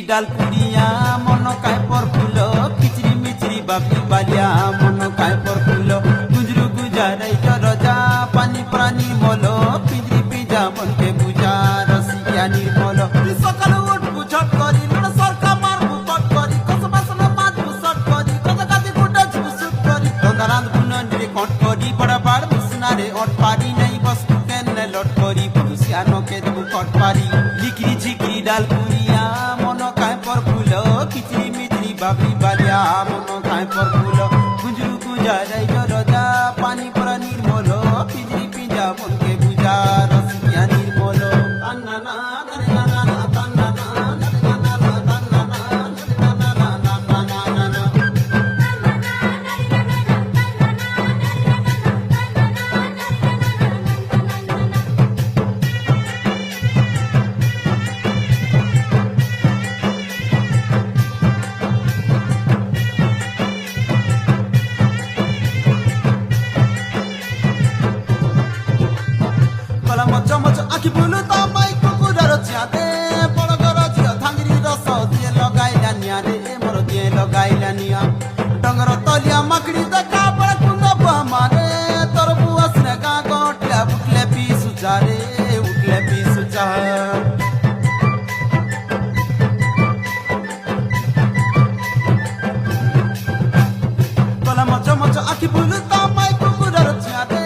ডাল কুড়িয়া মন কায় পর ফুল কিচরি মিচরি বাপি বালিয়া মন কায় পর ফুল গুজরু গুজারাই রজা পানি প্রাণী মল পিঁজরি পিঁজা মনকে বুঝা রসিয়া নির্মল সকাল উঠবু ঝট করি সরকার মারবু পট করি কত বাসনা মাছবু শট করি কত কাতি ফুটাছবু শুট করি রন্ধা রাঁধবু নন্দিরে কট করি বড় বাড় বুসনারে অট পারি নাই বস্তু কেনে লট করি পুরুষিয়ানকে দেবু কট পারি লিকরি ঝিকরি ডাল কুড়িয়া মন কায় পর ফুল কিচরি মিচরি বাপি বালিয়া মন কায় পর ফুল গুজরু গুজারাই রজা পানি পরা নির্মল পিঁজরি পিঁজা মনকে বুঝা রসিয়া নির্মল মচ মচ আখি বুলু তামাই কুকুরার চিয়াদে বড় ঘর ঝিও থাঙ্গিরি রস দিয়ে লগাইলা নিয়া রে মোর দিয়ে লগাইলা নিয়া ডঙ্গর তলিয়া মাকড়ি দেখা বড় কুন্দ মারে তোর বুয়া সিনে গা গটিয়া উঠলে পি সুজা রে উঠলে পি সুজা মচ মচ আখি বুলু তামাই কুকুরার চিয়াদে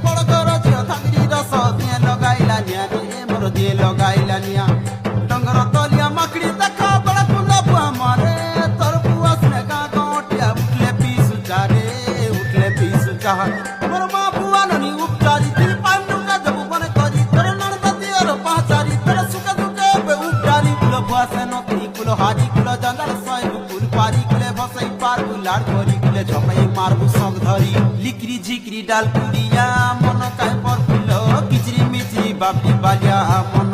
বড় ঘর ঝিও থাঙ্গিরি রস দিয়ে লগাইলা নিয়া রে মোর দিয়ে লগাইলা নিয়া ডঙ্গর তলিয়া মাকড়ি দেখা বড় কুন্দ মারে তোর বুয়া সিনে গা গটিয়া উঠলে পি সুজা রে উঠলে পি সুজা মোর মা বুয়া ননি উপচারি তুই পান্ডুকা দেবু মনে করি তোর ননদ দিয়র পাচারি তোর সুখে দুঃখে বে উপচারি কুল বুয়া সে নকরি কুল হারি কুল জঙ্গল সয় কুল পারি কুলে বসাই পারবু লাড় করি কুলে ঝপাই মারবু সঙ্গ ধরি লিকরি ঝিকরি ডাল কুড়িয়া মন কায় পর ফুল কিচরি মিচরি বাপি বালিয়া মন